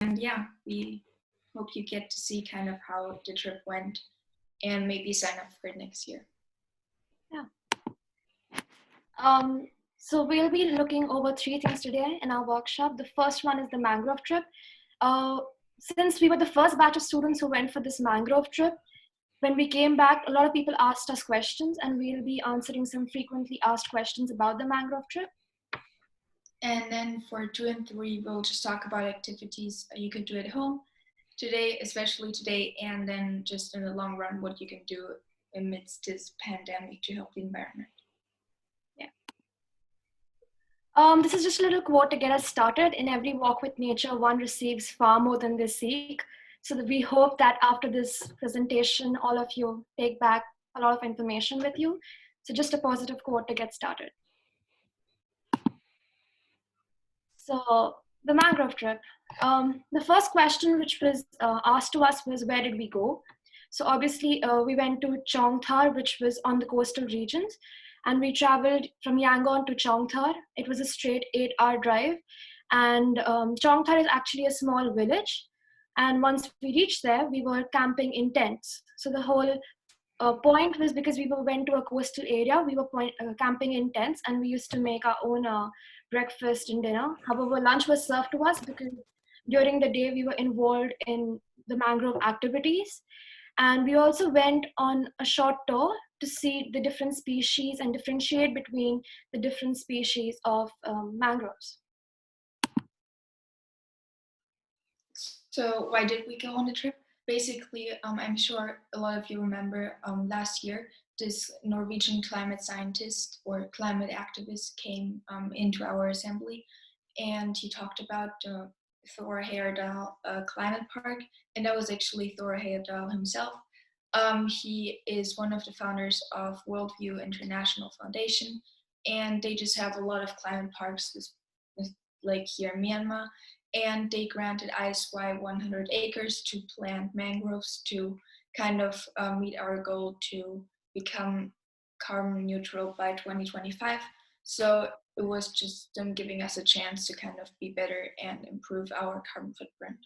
yeah, we hope you get to see kind of how the trip went and maybe sign up for it next year. Yeah. So we'll be looking over 3 things today in our workshop. The first one is the mangrove trip. Since we were the first batch of students who went for this mangrove trip, when we came back, a lot of people asked us questions, and we'll be answering some frequently asked questions about the mangrove trip. And then for 2 and 3, we'll just talk about activities you could do at home today, especially today, and then just in the long run, what you can do amidst this pandemic to help the environment. This is just a little quote to get us started. In every walk with nature, one receives far more than they seek. So that we hope that after this presentation, all of you take back a lot of information with you. So just a positive quote to get started. So the mangrove trip. The first question which was asked to us was, where did we go? So obviously we went to Chongthar, which was on the coastal regions. And we traveled from Yangon to Chongthar. It was a straight 8-hour drive. And Chongthar is actually a small village. And once we reached there, we were camping in tents. So the whole point was, because we went to a coastal area, we were camping in tents, and we used to make our own breakfast and dinner. However, lunch was served to us because during the day we were involved in the mangrove activities. And we also went on a short tour to see the different species and differentiate between the different species of mangroves. So why did we go on the trip? Basically, I'm sure a lot of you remember last year, this Norwegian climate scientist or climate activist came into our assembly, and he talked about Thor Heyerdahl Climate Park, and that was actually Thor Heyerdahl himself. He is one of the founders of Worldview International Foundation, and they just have a lot of climate parks, like here in Myanmar, and they granted ISY 100 acres to plant mangroves to kind of meet our goal to become carbon neutral by 2025. So it was just them giving us a chance to kind of be better and improve our carbon footprint.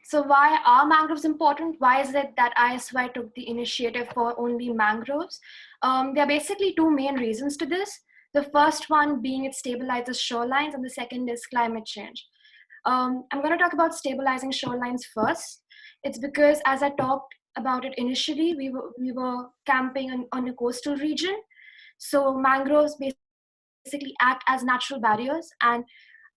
So why are mangroves important? Why is it that ISY took the initiative for only mangroves? There are basically two main reasons to this. The first one being it stabilizes shorelines, and the second is climate change. I'm going to talk about stabilizing shorelines first. It's because, as I talked about it initially, we were camping on a coastal region. So mangroves basically act as natural barriers, and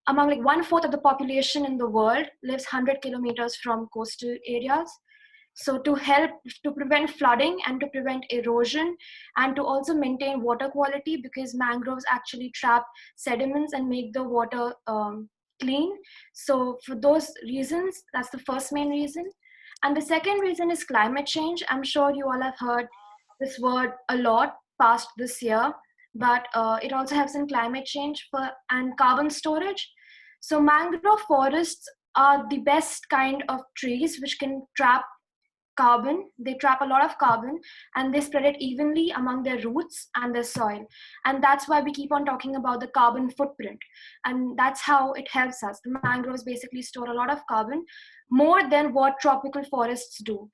among like 1/4 of the population in the world lives 100 kilometers from coastal areas. So to help to prevent flooding and to prevent erosion and to also maintain water quality, because mangroves actually trap sediments and make the water clean. So for those reasons, that's the first main reason. And the second reason is climate change. I'm sure you all have heard this word a lot past this year, but it also helps in climate change and carbon storage. So mangrove forests are the best kind of trees which can trap carbon. They trap a lot of carbon and they spread it evenly among their roots and their soil. And that's why we keep on talking about the carbon footprint. And that's how it helps us. The mangroves basically store a lot of carbon, more than what tropical forests do.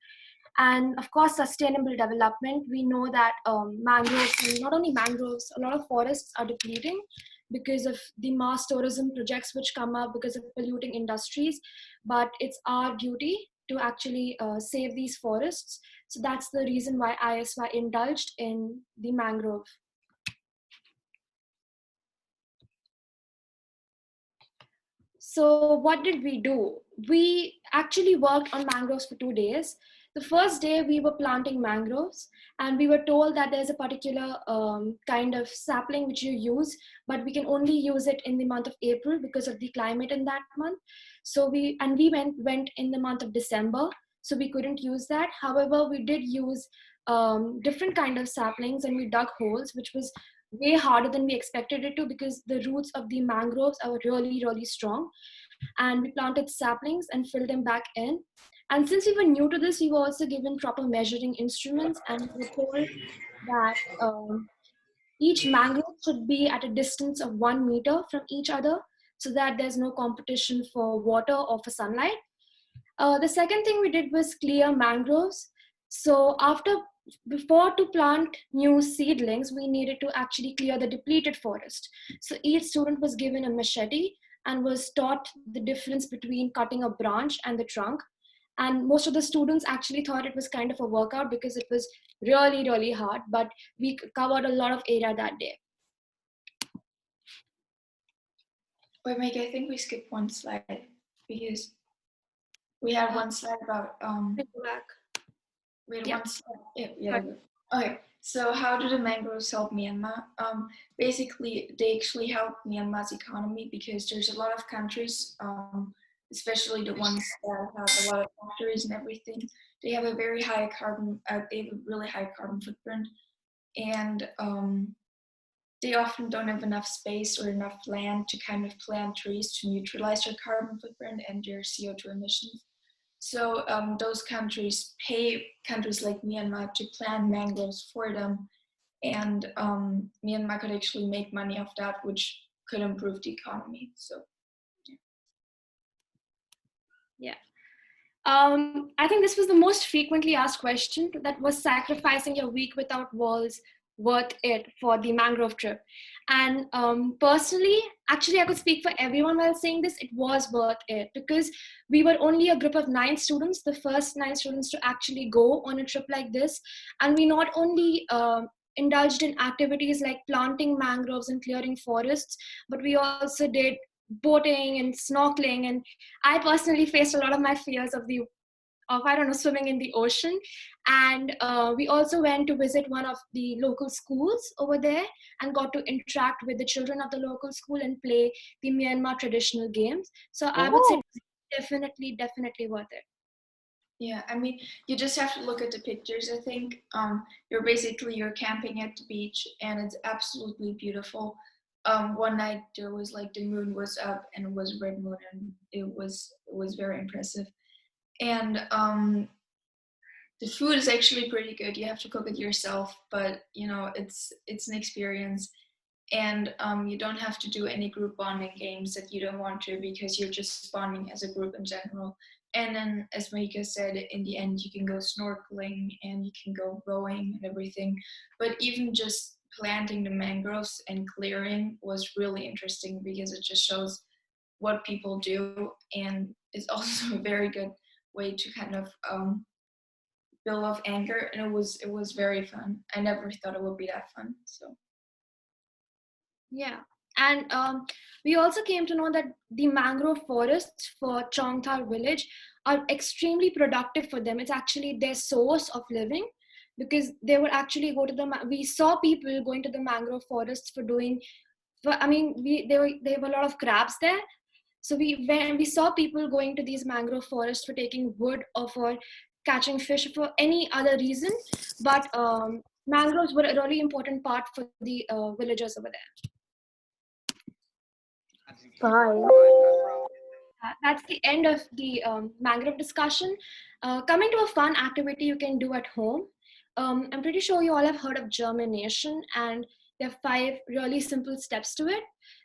And of course, sustainable development. We know that mangroves, and not only mangroves, a lot of forests are depleting because of the mass tourism projects which come up because of polluting industries. But it's our duty to actually save these forests. So that's the reason why ISY indulged in the mangrove. So what did we do? We actually worked on mangroves for 2 days. The first day we were planting mangroves, and we were told that there's a particular kind of sapling which you use, but we can only use it in the month of April because of the climate in that month. So we went in the month of December, so we couldn't use that. However, we did use different kind of saplings, and we dug holes, which was way harder than we expected it to, because the roots of the mangroves are really, really strong. And we planted saplings and filled them back in. And since we were new to this, we were also given proper measuring instruments, and we were told that each mangrove should be at a distance of 1 meter from each other. so that there's no competition for water or for sunlight. The second thing we did was clear mangroves. So before to plant new seedlings, we needed to actually clear the depleted forest. So each student was given a machete and was taught the difference between cutting a branch and the trunk. And most of the students actually thought it was kind of a workout because it was really, really hard, but we covered a lot of area that day. Wait, Meg, I think we skipped one slide because we had one slide about Go back. we had Yeah. one slide. Yeah. Okay, so how do the mangroves help Myanmar? Basically, they actually help Myanmar's economy because there's a lot of countries, especially the ones that have a lot of factories and everything. They have a very high carbon. They have a really high carbon footprint, and they often don't have enough space or enough land to kind of plant trees to neutralize their carbon footprint and their CO2 emissions. So those countries pay countries like Myanmar to plant mangroves for them, and Myanmar could actually make money off that, which could improve the economy. So, Yeah. I think this was the most frequently asked question, that was sacrificing your week without walls worth it for the mangrove trip? And personally, actually, I could speak for everyone while saying this, it was worth it because we were only a group of 9 students, the first 9 students to actually go on a trip like this. And we not only indulged in activities like planting mangroves and clearing forests, but we also did boating and snorkeling. And I personally faced a lot of my fears of I don't know, swimming in the ocean. And we also went to visit one of the local schools over there and got to interact with the children of the local school and play the Myanmar traditional games. So I would say definitely worth it. yeah, I mean, you just have to look at the pictures. I think you're camping at the beach, and it's absolutely beautiful. One night there was like the moon was up and it was red moon, and it was very impressive. And the food is actually pretty good. You have to cook it yourself, but it's an experience, and you don't have to do any group bonding games that you don't want to because you're just bonding as a group in general. And then, as Marika said, in the end, you can go snorkeling and you can go rowing and everything. But even just planting the mangroves and clearing was really interesting because it just shows what people do, and it's also a very good way to kind of build off anger, and it was very fun. I never thought it would be that fun. So Yeah. And we also came to know that the mangrove forests for Chongthar village are extremely productive for them. It's actually their source of living because they would actually go to we saw people going to the mangrove forests for doing, I mean, they have a lot of crabs there. So when we saw people going to these mangrove forests for taking wood or for catching fish for any other reason, but mangroves were a really important part for the villagers over there. Bye. That's the end of the mangrove discussion. Coming to a fun activity you can do at home. I'm pretty sure you all have heard of germination, and there are 5 really simple steps to it.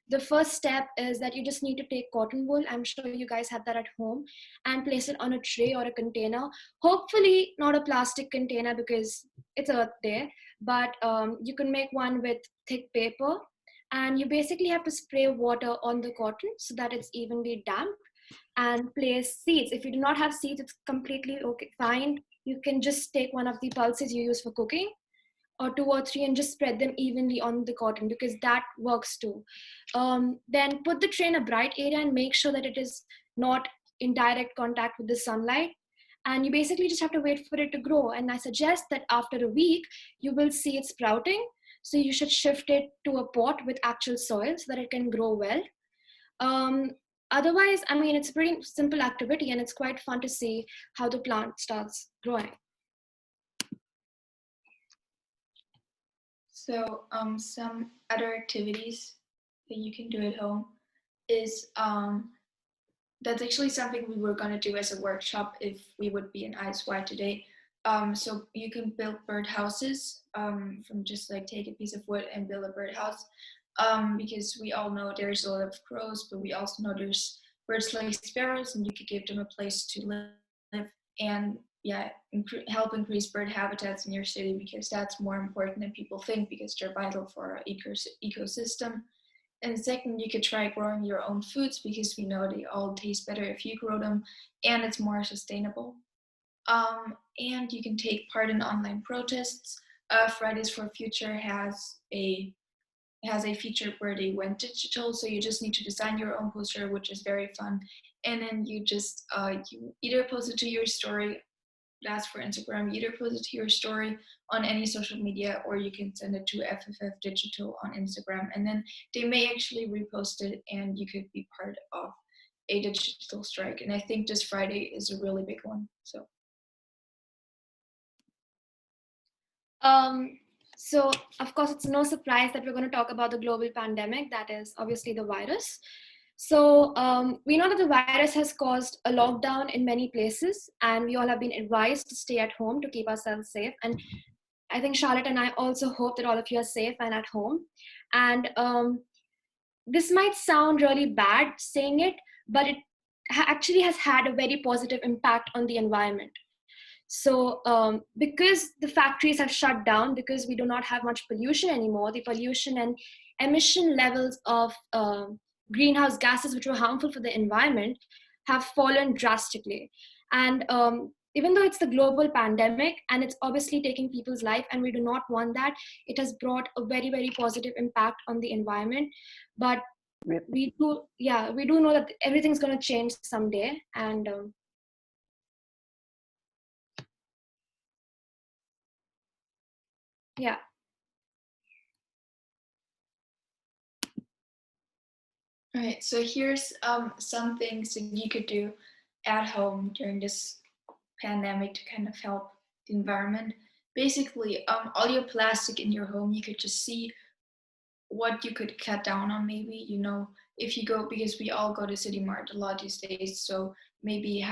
The first step is that you just need to take cotton wool. I'm sure you guys have that at home, and place it on a tray or a container. Hopefully, not a plastic container because it's Earth Day, but you can make one with thick paper. And you basically have to spray water on the cotton so that it's evenly damp, and place seeds. If you do not have seeds, it's completely okay, fine. You can just take one of the pulses you use for cooking, or 2 or 3, and just spread them evenly on the cotton because that works too. Then put the tray in a bright area and make sure that it is not in direct contact with the sunlight. And you basically just have to wait for it to grow. And I suggest that after a week, you will see it sprouting. So you should shift it to a pot with actual soil so that it can grow well. Um, Otherwise, I mean, it's a pretty simple activity and it's quite fun to see how the plant starts growing. So some other activities that you can do at home is that's actually something we were going to do as a workshop if we would be in ISY today. So you can build birdhouses from just like take a piece of wood and build a birdhouse. because we all know there's a lot of crows, but we also know there's birds like sparrows, and you could give them a place to live and yeah, help increase bird habitats in your city because that's more important than people think because they're vital for our ecosystem. And second, you could try growing your own foods because we know they all taste better if you grow them and it's more sustainable. And you can take part in online protests. Fridays for Future has a feature where they went digital, so you just need to design your own poster, which is very fun. And then you either post it to your story, that's for Instagram, you either post it to your story on any social media, or you can send it to FFF Digital on Instagram, and then they may actually repost it, and you could be part of a digital strike. And I think this Friday is a really big one. So. Um, so, of course, it's no surprise that we're going to talk about the global pandemic, that is obviously the virus. So, we know that the virus has caused a lockdown in many places, and we all have been advised to stay at home to keep ourselves safe. And I think Charlotte and I also hope that all of you are safe and at home. And this might sound really bad saying it, but it actually has had a very positive impact on the environment. So, because the factories have shut down, because we do not have much pollution anymore, the pollution and emission levels of greenhouse gases, which were harmful for the environment, have fallen drastically. And even though it's the global pandemic and it's obviously taking people's life, and we do not want that, it has brought a very, very positive impact on the environment. But we do know that everything's going to change someday. And yeah. All right, so here's some things that you could do at home during this pandemic to kind of help the environment. Basically, all your plastic in your home, you could just see what you could cut down on. Maybe if you go, because we all go to City Mart a lot these days, so maybe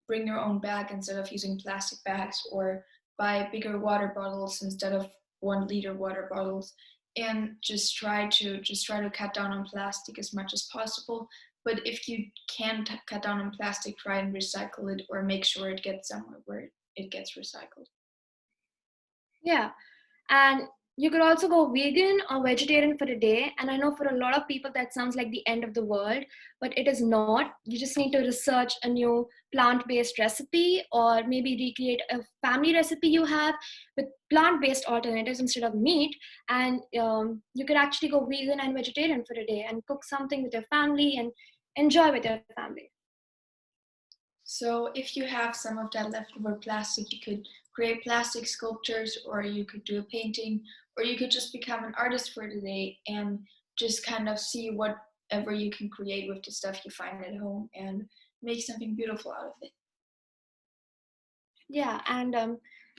bring your own bag instead of using plastic bags, or buy bigger water bottles instead of 1 liter water bottles, and just try to cut down on plastic as much as possible. But if you can't cut down on plastic, try and recycle it, or make sure it gets somewhere where it gets recycled. Yeah. And you could also go vegan or vegetarian for a day. And I know for a lot of people that sounds like the end of the world, but it is not. You just need to research a new plant based recipe, or maybe recreate a family recipe you have with plant based alternatives instead of meat. And you could actually go vegan and vegetarian for a day and cook something with your family and enjoy with your family. So if you have some of that leftover plastic, you could create plastic sculptures, or you could do a painting, or you could just become an artist for the day and just kind of see whatever you can create with the stuff you find at home and make something beautiful out of it. Yeah, and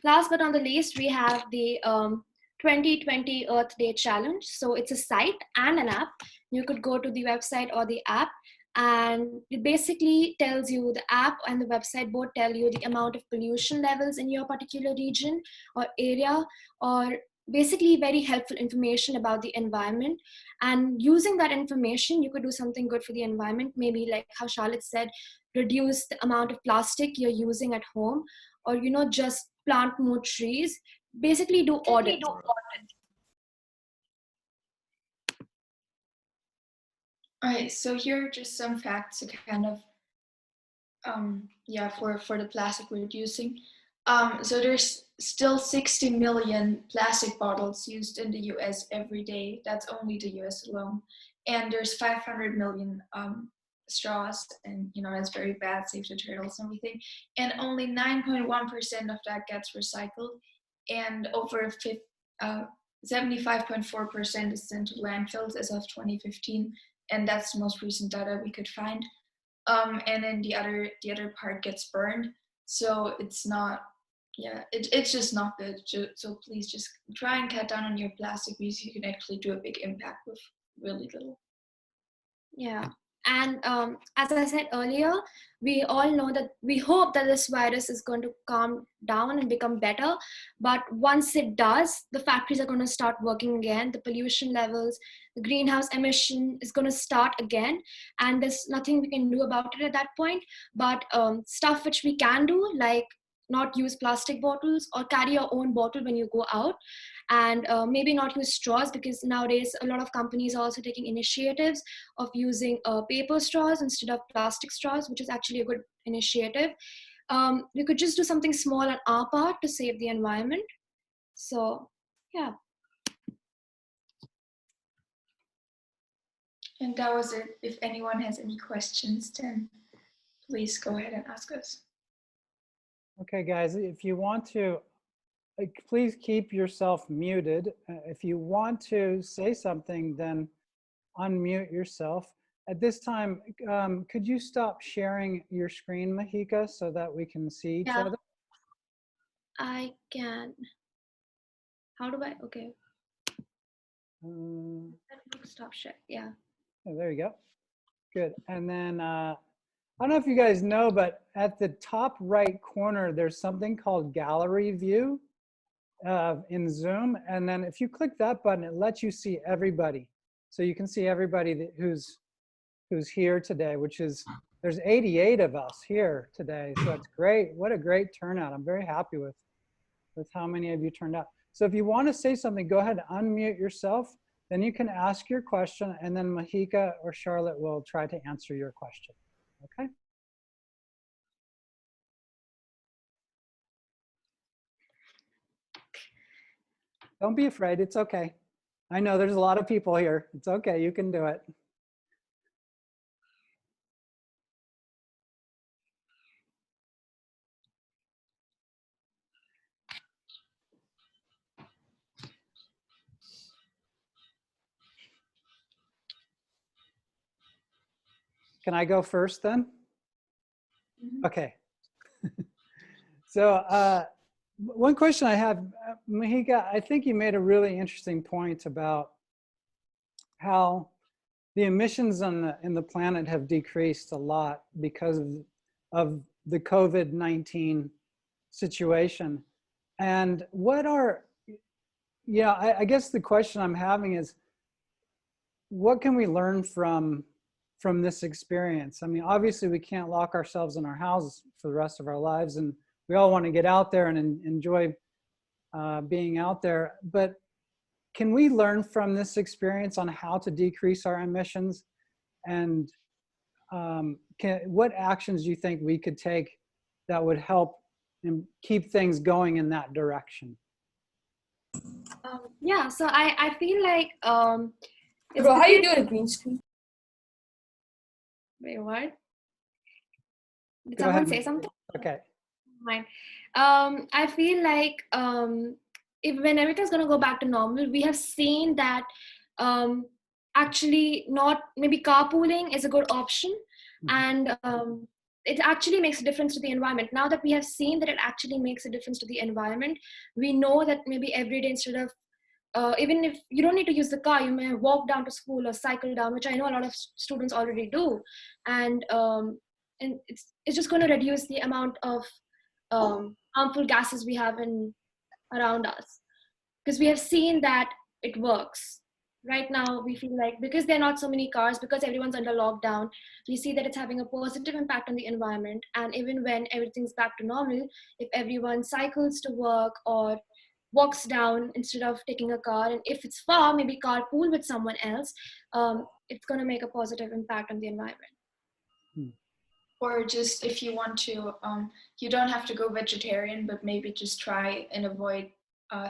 last but not the least, we have the 2020 Earth Day Challenge. So it's a site and an app. You could go to the website or the app, and it basically tells you, the app and the website both tell you the amount of pollution levels in your particular region or area, or basically very helpful information about the environment. And using that information, you could do something good for the environment, maybe like how Charlotte said, reduce the amount of plastic you're using at home, or just plant more trees, basically do audits. All right, so here are just some facts to kind of for the plastic we're using. So there's still 60 million plastic bottles used in the US every day. That's only the US alone. And there's 500 million straws, and that's very bad, save the turtles and everything. And only 9.1% of that gets recycled, and over 75.4% is sent to landfills as of 2015, and that's the most recent data we could find. And then the other part gets burned. So it's not, it's just not good. So please just try and cut down on your plastic, because you can actually do a big impact with really little. Yeah. And as I said earlier, we all know that we hope that this virus is going to calm down and become better. But once it does, the factories are going to start working again. The pollution levels, the greenhouse emission is going to start again. And there's nothing we can do about it at that point. But stuff which we can do, like not use plastic bottles or carry your own bottle when you go out, and maybe not use straws, because nowadays a lot of companies are also taking initiatives of using paper straws instead of plastic straws, which is actually a good initiative. We could just do something small on our part to save the environment. So yeah. And that was it. If anyone has any questions, then please go ahead and ask us. Okay, guys, if you want to, please keep yourself muted. If you want to say something, then unmute yourself. At this time, could you stop sharing your screen, Mahika, so that we can see each Yeah, other? I can. How do I? Okay. Stop share. Yeah. Oh, there you go. Good. And then I don't know if you guys know, but at the top right corner, there's something called gallery view in Zoom. And then if you click that button, it lets you see everybody. So you can see everybody who's here today, which is, there's 88 of us here today. So it's great. What a great turnout. I'm very happy with how many of you turned out. So if you want to say something, go ahead and unmute yourself. Then you can ask your question, and then Mahika or Charlotte will try to answer your question. Okay? Don't be afraid. It's okay. I know there's a lot of people here. It's okay. You can do it. Can I go first then? Mm-hmm. Okay. So one question I have, Mahika, I think you made a really interesting point about how the emissions in the planet have decreased a lot because of the COVID-19 situation. And what are, I guess the question I'm having is, what can we learn from this experience? I mean, obviously we can't lock ourselves in our houses for the rest of our lives, and we all want to get out there and enjoy being out there. But can we learn from this experience on how to decrease our emissions? And what actions do you think we could take that would help and keep things going in that direction? Yeah. So I feel like it's Bro, how you because. doing, green screen? Wait, what? Did Go someone ahead. say something? Okay. Fine. I feel like if when everything's gonna go back to normal, we have seen that actually not maybe carpooling is a good option, and it actually makes a difference to the environment. Now that we have seen that it actually makes a difference to the environment, we know that maybe every day instead of even if you don't need to use the car, you may walk down to school or cycle down, which I know a lot of students already do, and it's just going to reduce the amount of harmful gases we have in around us, because we have seen that it works. Right now we feel like because there are not so many cars, because everyone's under lockdown, we see that it's having a positive impact on the environment. And even when everything's back to normal, if everyone cycles to work or walks down instead of taking a car, and if it's far, maybe carpool with someone else, it's going to make a positive impact on the environment. Or just if you want to, you don't have to go vegetarian, but maybe just try and avoid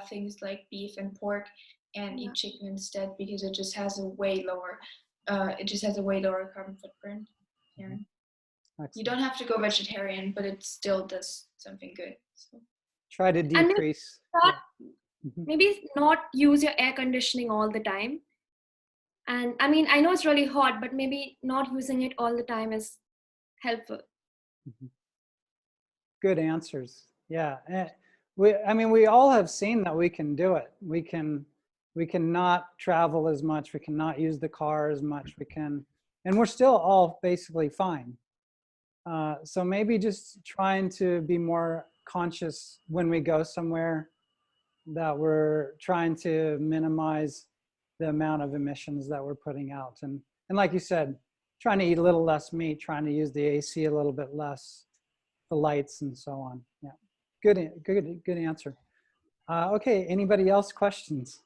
things like beef and pork, and eat chicken instead, because it just has a way lower, carbon footprint. Yeah. You don't have to go vegetarian, but it still does something good. So. Try to decrease. Maybe not use your air conditioning all the time. And I mean, I know it's really hot, but maybe not using it all the time is helpful. Good answers. Yeah. I mean, we all have seen that we can do it. We can not travel as much. We cannot use the car as much. We can and we're still all basically fine. So maybe just trying to be more conscious when we go somewhere that we're trying to minimize the amount of emissions that we're putting out. And like you said, trying to eat a little less meat, trying to use the AC a little bit less, the lights and so on. Yeah, good answer. Okay, anybody else questions?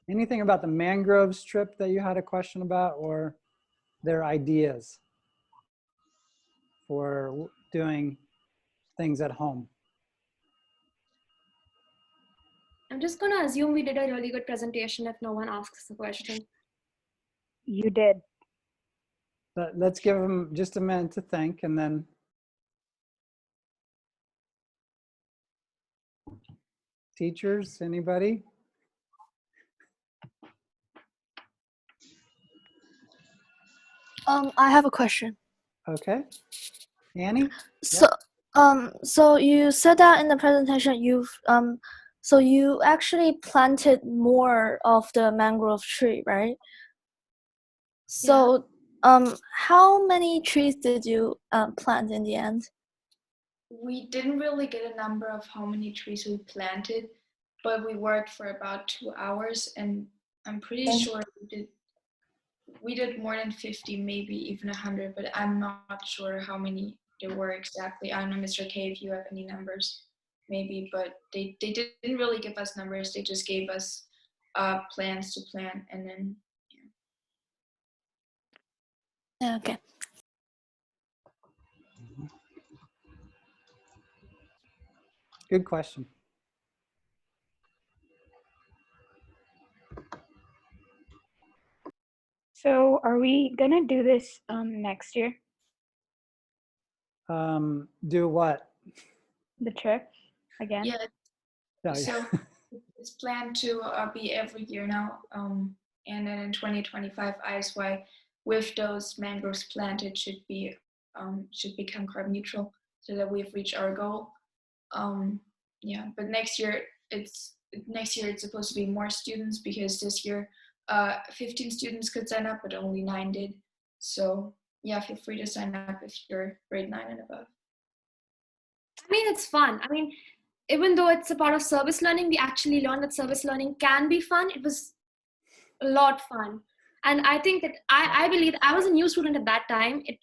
Anything about the mangroves trip that you had a question about, or their ideas for doing things at home? I'm just gonna assume we did a really good presentation if no one asks a question. You did. But let's give them just a minute to think, and then teachers, anybody? I have a question. Okay, Annie? So, so you said that in the presentation so you actually planted more of the mangrove tree, right? So, how many trees did you plant in the end? We didn't really get a number of how many trees we planted, but we worked for about 2 hours, and I'm pretty sure we did more than 50, maybe even 100, but I'm not sure how many there were exactly. I don't know, Mr. K, if you have any numbers, maybe, but they didn't really give us numbers. They just gave us plans to plant, and then, Yeah, okay. Good question. So are we gonna do this next year? Do what? The trip again? yeah. Oh, So it's planned to be every year now, and then in 2025, ISY with those mangroves planted should become carbon neutral, so that we've reached our goal. Yeah, but next year it's supposed to be more students, because this year 15 students could sign up, but only 9 did. So yeah, feel free to sign up if you're grade 9 and above. I mean, it's fun. I mean, even though it's a part of service learning, we actually learned that service learning can be fun. It was a lot fun. And I think that I believe I was a new student at that time. It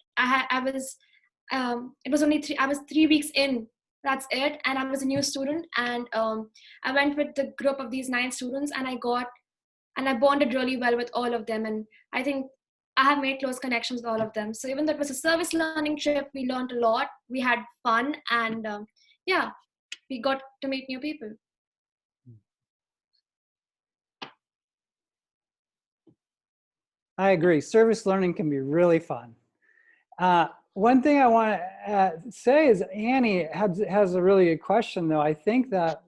was only I was 3 weeks in. That's it. And I was a new student. And I went with the group of these 9 students, and I bonded really well with all of them. And I think I have made close connections with all of them. So even though it was a service learning trip, we learned a lot. We had fun, and yeah, we got to meet new people. I agree. Service learning can be really fun. One thing I want to say is Annie has a really good question, though. I think that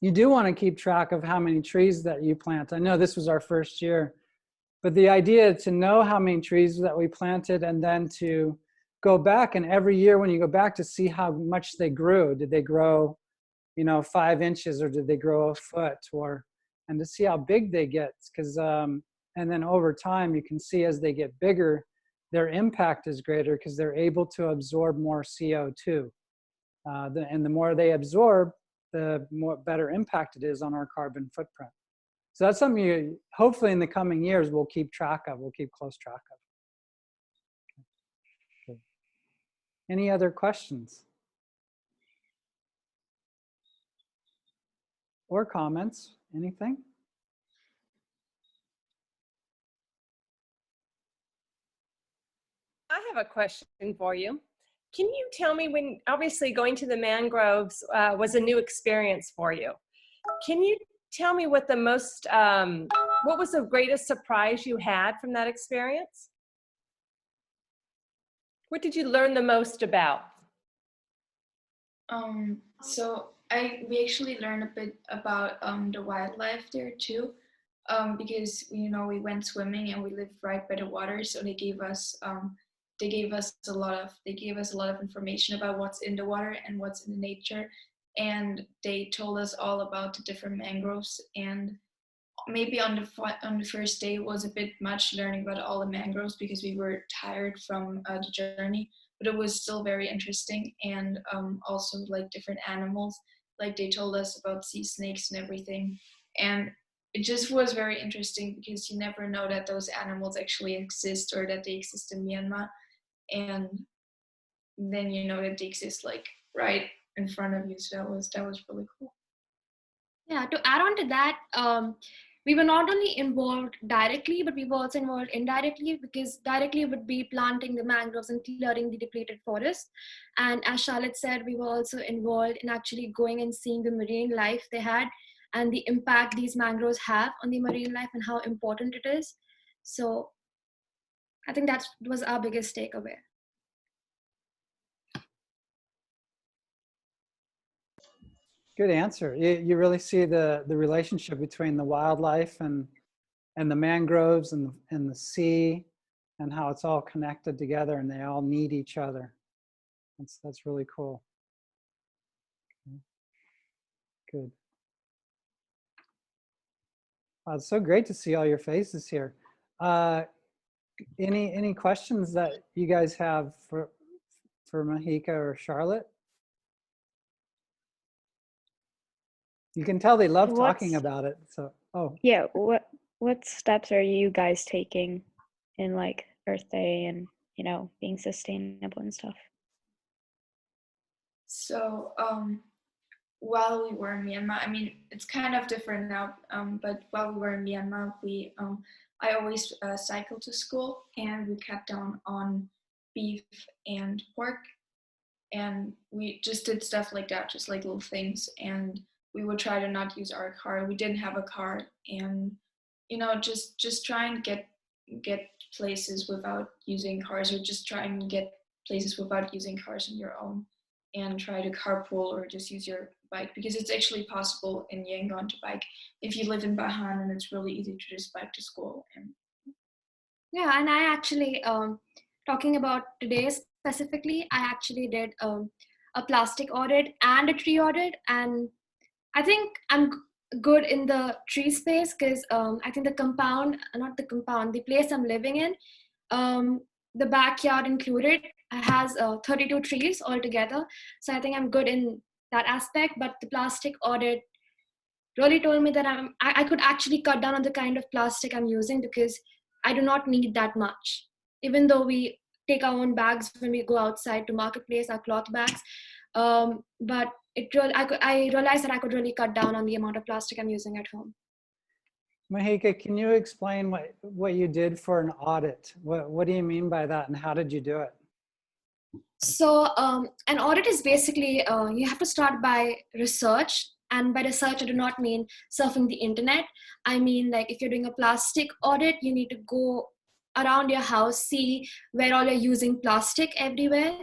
you do want to keep track of how many trees that you plant. I know this was our first year, but the idea to know how many trees that we planted, and then to go back, and every year when you go back, to see how much they grew. Did they grow, 5 inches, or did they grow a foot, and to see how big they get, because and then over time you can see as they get bigger, their impact is greater because they're able to absorb more CO2. And the more they absorb, the more better impact it is on our carbon footprint. So that's something you, hopefully in the coming years, we'll keep track of, we'll keep close track of. Okay. Any other questions? Or comments, anything? I have a question for you. Can you tell me, when obviously going to the mangroves was a new experience for you, can you tell me what what was the greatest surprise you had from that experience? What did you learn the most about? So we actually learned a bit about the wildlife there too, because we went swimming and we lived right by the water, so they gave us a lot of information about what's in the water and what's in the nature, and they told us all about the different mangroves and maybe on the first day it was a bit much learning about all the mangroves because we were tired from the journey, but it was still very interesting. And also like different animals, like they told us about sea snakes and everything, and it just was very interesting because you never know that those animals actually exist or that they exist in Myanmar, and then you know that they exist like right in front of you. So that was really cool. Yeah, to add on to that, we were not only involved directly, but we were also involved indirectly, because directly would be planting the mangroves and clearing the depleted forest. And as Charlotte said, we were also involved in actually going and seeing the marine life they had and the impact these mangroves have on the marine life and how important it is. So I think that was our biggest takeaway. Good answer. You really see the relationship between the wildlife and the mangroves and the sea, and how it's all connected together and they all need each other. That's really cool. Good. Wow, it's so great to see all your faces here. Any questions that you guys have for Mahika or Charlotte? You can tell they love talking about it. So, oh. Yeah, what steps are you guys taking in like Earth Day and, you know, being sustainable and stuff? So while we were in Myanmar, I mean, it's kind of different now, but while we were in Myanmar, I always cycled to school, and we cut down on beef and pork, and we just did stuff like that, just like little things. And we would try to not use our car. We didn't have a car, and just try and get places without using cars, or just try and get places without using cars on your own, and try to carpool or just use your bike, because it's actually possible in Yangon to bike if you live in Bahan, and it's really easy to just bike to school. And Yeah, and I actually, talking about today specifically, I actually did a plastic audit and a tree audit, and I think I'm good in the tree space because I think the compound, not the compound, the place I'm living in, the backyard included, has 32 trees altogether. So I think I'm good in that aspect. But the plastic audit really told me that I could actually cut down on the kind of plastic I'm using, because I do not need that much. Even though we take our own bags when we go outside to marketplace, our cloth bags, but I realized that I could really cut down on the amount of plastic I'm using at home. Mahika, can you explain what you did for an audit? What do you mean by that, and how did you do it? So an audit is basically, you have to start by research. And by research, I do not mean surfing the internet. I mean, like, if you're doing a plastic audit, you need to go around your house, see where all you're using plastic everywhere.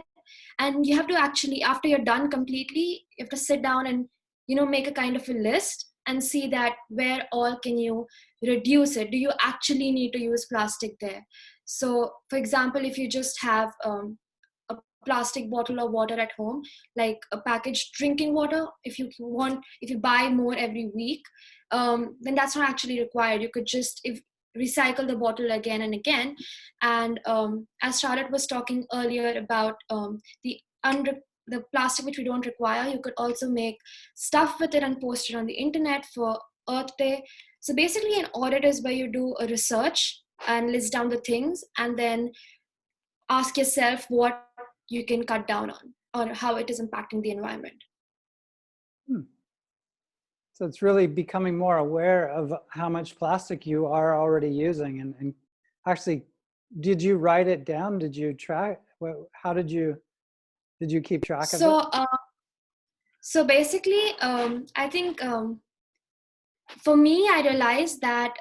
And you have to actually, after you're done completely, you have to sit down and, make a kind of a list and see that where all can you reduce it. Do you actually need to use plastic there? So, for example, if you just have a plastic bottle of water at home, like a packaged drinking water, if you buy more every week, then that's not actually required. You could just recycle the bottle again and again. And as Charlotte was talking earlier about the the plastic which we don't require, you could also make stuff with it and post it on the internet for Earth Day. So basically, an audit is where you do a research and list down the things, and then ask yourself what you can cut down on or how it is impacting the environment. So it's really becoming more aware of how much plastic you are already using. And actually, did you write it down? Did you track? How did you keep track of it? So basically, I think for me, I realized that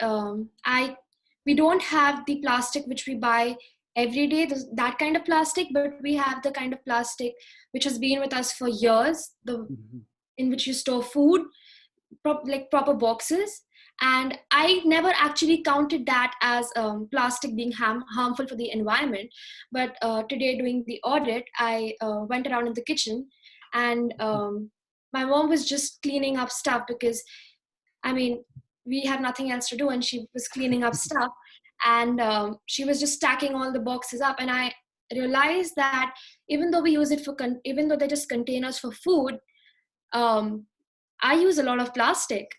we don't have the plastic which we buy every day, that kind of plastic, but we have the kind of plastic which has been with us for years, in which you store food, like proper boxes. And I never actually counted that as plastic being harmful for the environment. But today, doing the audit, I went around in the kitchen, and my mom was just cleaning up stuff, because I mean, we have nothing else to do, and she was cleaning up stuff, and she was just stacking all the boxes up, and I realized that even though we use it for even though they're just containers for food, I use a lot of plastic.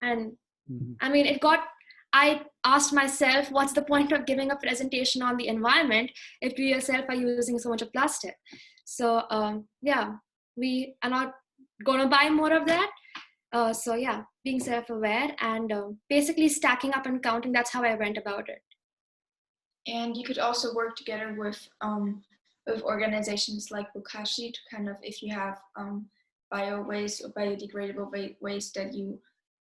And I mean, I asked myself, what's the point of giving a presentation on the environment if you yourself are using so much of plastic? So yeah, we are not going to buy more of that. So yeah, being self-aware and basically stacking up and counting, that's how I went about it. And you could also work together with organizations like Bokashi to kind of, if you have bio waste or biodegradable waste, that you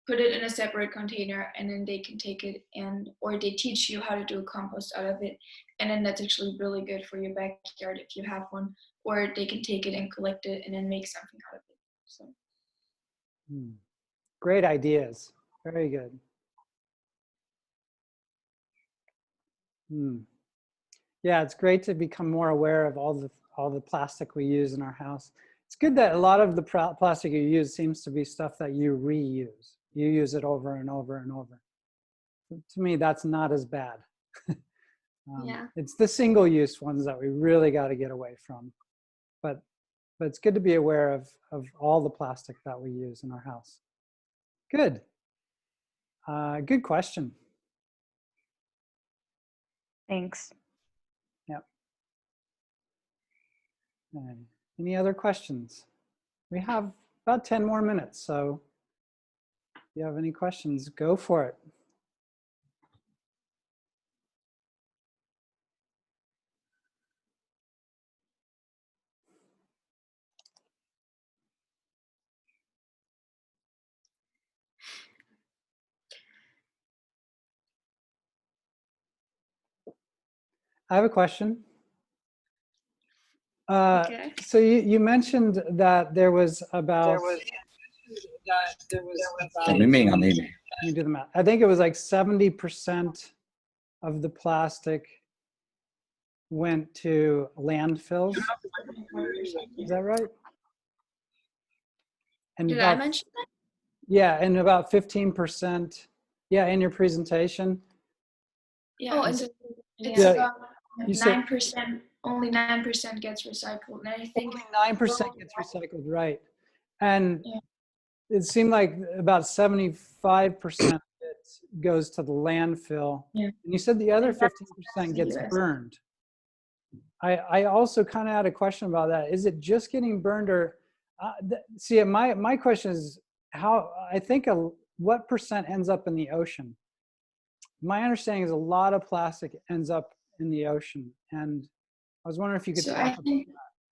put it in a separate container, and then they can take it or they teach you how to do a compost out of it. And then that's actually really good for your backyard if you have one, or they can take it and collect it and then make something out of it. So. Great ideas. Very good. Yeah, it's great to become more aware of all the plastic we use in our house. It's good that a lot of the plastic you use seems to be stuff that you reuse. You use it over and over and over. To me, that's not as bad. Yeah. It's the single-use ones that we really got to get away from. But it's good to be aware of all the plastic that we use in our house. Good. Good question. Thanks. Yep. Any other questions? We have about 10 more minutes, so if you have any questions, go for it. I have a question. Okay. So you mentioned that there was about, let me do the math. I think it was like 70% of the plastic went to landfills. Is that right? And Did I mention that? Yeah, and about 15%, yeah, in your presentation. Yeah, it's Yeah. about You said 9%, only 9% gets recycled. And I think only 9% gets recycled, right? And yeah. it seemed like about 75% of it goes to the landfill. Yeah. And you said the other 15% gets burned. I also kind of had a question about that. Is it just getting burned, or see, my question is how, I think what percent ends up in the ocean? My understanding is a lot of plastic ends up in the ocean, and I was wondering if you could talk about that.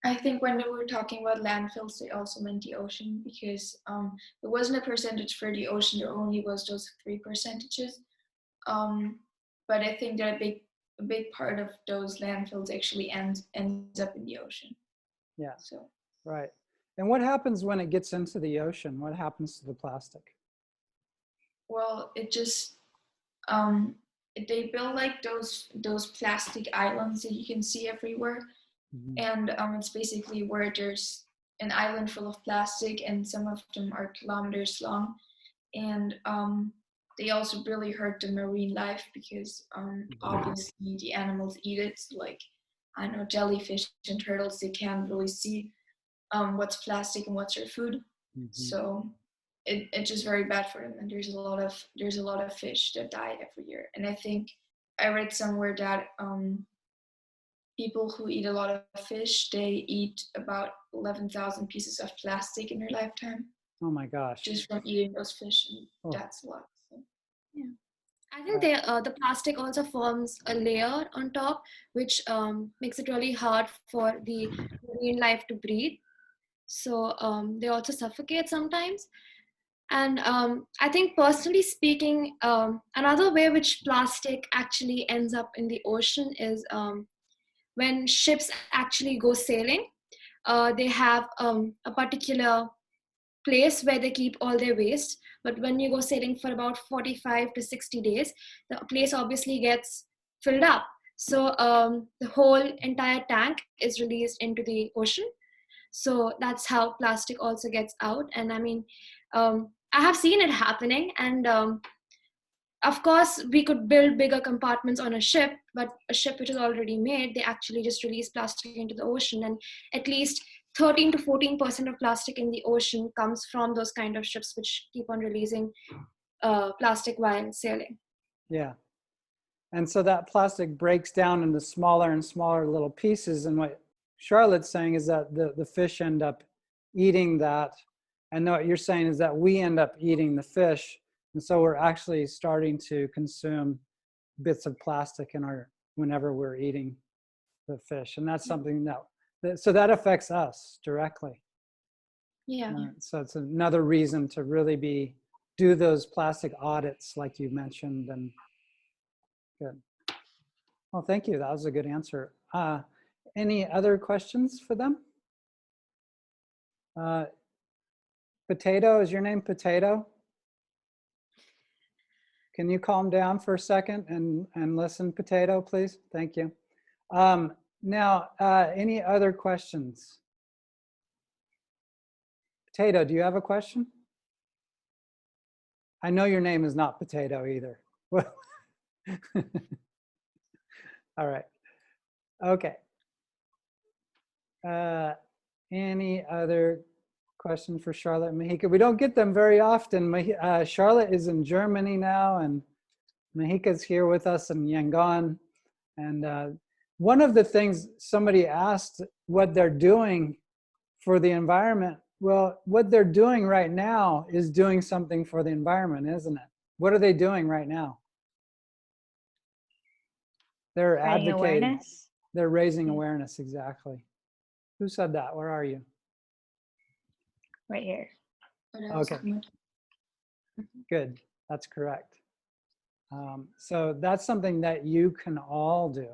I think when they were talking about landfills, they also meant the ocean, because there wasn't a percentage for the ocean. There only was those 3%. But I think that a big part of those landfills actually ends up in the ocean. Yeah. So. Right. And what happens when it gets into the ocean? What happens to the plastic? Well, it just they build like those plastic islands that you can see everywhere. And it's basically where there's an island full of plastic, and some of them are kilometers long, and they also really hurt the marine life, because obviously the animals eat it. So like, I know, jellyfish and turtles, they can't really see what's plastic and what's their food. So it's just very bad for them, and there's a lot of fish that die every year. And I think I read somewhere that people who eat a lot of fish, they eat about 11,000 pieces of plastic in their lifetime. Oh my gosh. Just from eating those fish, and that's a lot. So, yeah. I think the plastic also forms a layer on top, which makes it really hard for the marine life to breathe. So they also suffocate sometimes. And I think, personally speaking, another way which plastic actually ends up in the ocean is when ships actually go sailing. They have a particular place where they keep all their waste. But when you go sailing for about 45 to 60 days, the place obviously gets filled up. So the whole entire tank is released into the ocean. So that's how plastic also gets out. And I mean, I have seen it happening, and of course, we could build bigger compartments on a ship, but a ship which is already made, they actually just release plastic into the ocean, and at least 13 to 14% of plastic in the ocean comes from those kind of ships which keep on releasing plastic while sailing. Yeah. And so that plastic breaks down into smaller and smaller little pieces. And what Charlotte's saying is that the fish end up eating that. And what you're saying is that we end up eating the fish. And so we're actually starting to consume bits of plastic in our, whenever we're eating the fish. And that's something that so that affects us directly. Yeah. So it's another reason to really do those plastic audits like you mentioned. And good. Well, thank you. That was a good answer. Any other questions for them? Potato, is your name Potato? Can you calm down for a second and listen, Potato, please? Thank you. Now, any other questions? Potato, do you have a question? I know your name is not Potato either. All right. Okay. Any other question for Charlotte and Mahika? We don't get them very often. Charlotte is in Germany now, and Mahika's here with us in Yangon. And one of the things somebody asked what they're doing for the environment. Well, what they're doing right now is doing something for the environment, isn't it? What are they doing right now? They're Spreading advocating. awareness. They're raising awareness, exactly. Who said that? Where are you? Right here. Okay. Good. That's correct. So that's something that you can all do.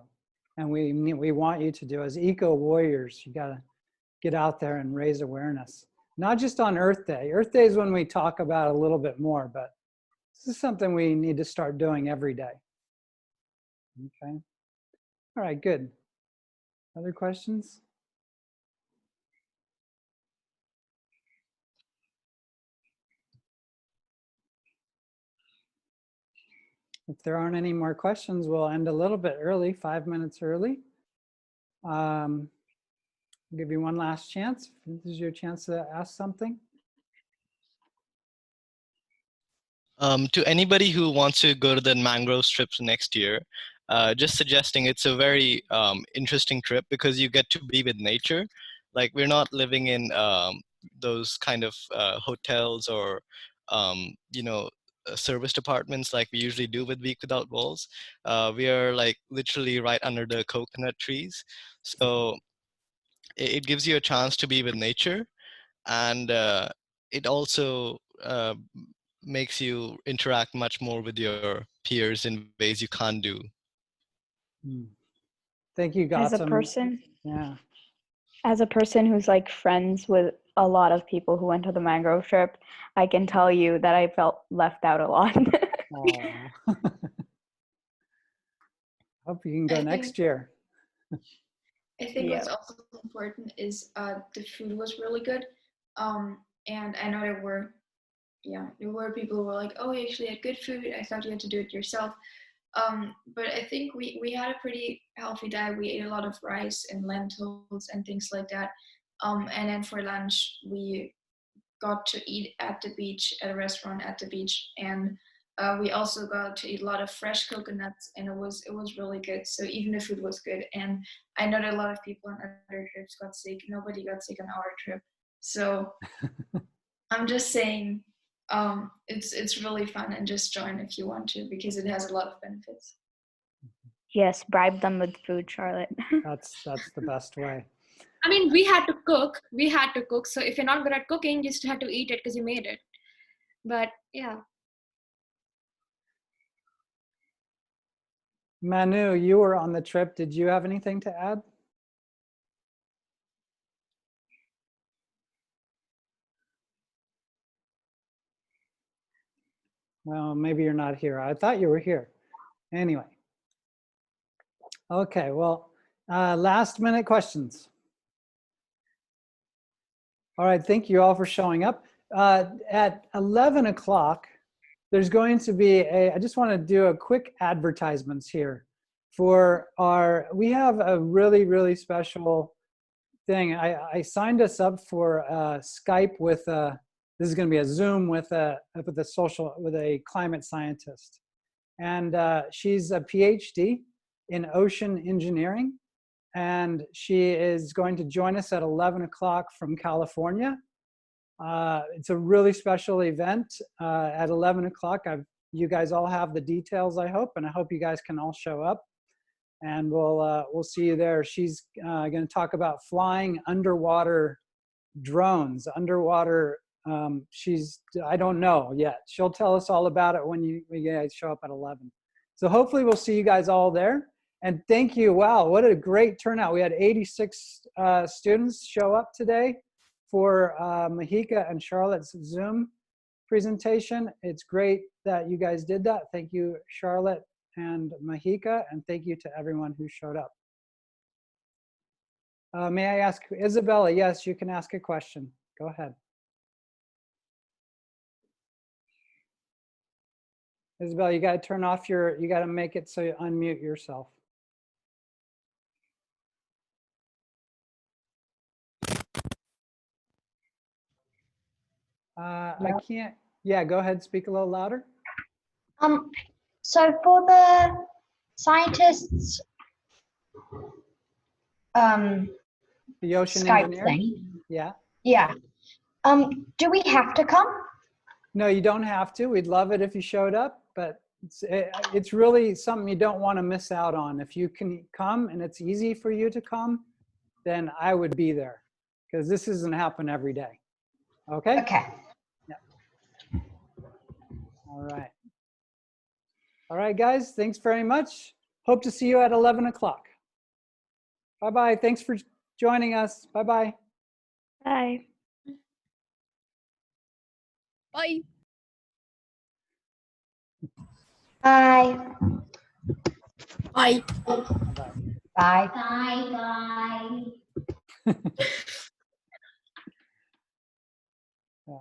And we want you to do as eco warriors. You got to get out there and raise awareness. Not just on Earth Day. Earth Day is when we talk about it a little bit more, but this is something we need to start doing every day. Okay. All right, good. Other questions? If there aren't any more questions, we'll end a little bit early, 5 minutes early. I'll give you one last chance. This is your chance to ask something. To anybody who wants to go to the mangrove trips next year, just suggesting it's a very interesting trip because you get to be with nature. Like we're not living in those kind of hotels or, you know, service departments like we usually do with Week Without Walls. We are like literally right under the coconut trees. So it gives you a chance to be with nature, and it also makes you interact much more with your peers in ways you can't do. Thank you, As a Gautam. person, Yeah. as a person who's like friends with a lot of people who went to the mangrove trip, I can tell you that I felt left out a lot. Hope you can go next year. I think Yeah. what's also important is the food was really good. And I know there were people who were like, oh, you actually had good food. I thought you had to do it yourself. But I think we had a pretty healthy diet. We ate a lot of rice and lentils and things like that. And then for lunch, we got to eat at the beach, at a restaurant at the beach. And we also got to eat a lot of fresh coconuts, and it was really good. So even the food was good. And I know that a lot of people on other trips got sick. Nobody got sick on our trip. So I'm just saying, it's really fun, and just join if you want to, because it has a lot of benefits. Yes, bribe them with food, Charlotte. That's the best way. I mean, we had to cook. So if you're not good at cooking, you still have to eat it because you made it. But yeah. Manu, you were on the trip. Did you have anything to add? Well, maybe you're not here. I thought you were here. Anyway. Okay, well, last minute questions. All right, thank you all for showing up. at 11 o'clock, there's going to be I just want to do a quick advertisements here for we have a really, really special thing. I signed us up for Skype with this is going to be a Zoom with a climate scientist. And she's a PhD in ocean engineering. And she is going to join us at 11 o'clock from California. It's a really special event at 11 o'clock. You guys all have the details, I hope, and I hope you guys can all show up. And we'll see you there. She's going to talk about flying underwater drones, underwater. I don't know yet. She'll tell us all about it when you guys show up at 11. So hopefully we'll see you guys all there. And thank you. Wow, what a great turnout. We had 86 students show up today for Mahika and Charlotte's Zoom presentation. It's great that you guys did that. Thank you, Charlotte and Mahika, and thank you to everyone who showed up. May I ask Isabella? Yes, you can ask a question. Go ahead. Isabella, you got to turn off you got to make it so you unmute yourself. I can't. Yeah, go ahead. Speak a little louder. So for the scientists, The ocean Skype engineer. thing. Yeah. Yeah. Do we have to come? No, you don't have to. We'd love it if you showed up, but it's really something you don't want to miss out on. If you can come and it's easy for you to come, then I would be there, because this doesn't happen every day. Okay? Okay. Yeah. All right. All right, guys. Thanks very much. Hope to see you at 11 o'clock. Bye-bye. Thanks for joining us. Bye-bye. Bye. Bye. Bye. Bye. Bye-bye. Bye. Bye. Yeah.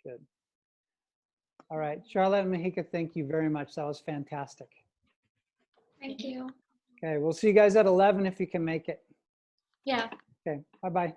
Good. All right, Charlotte and Mahika, thank you very much. That was fantastic. Thank you. Okay, we'll see you guys at 11 if you can make it. Yeah. Okay, bye-bye.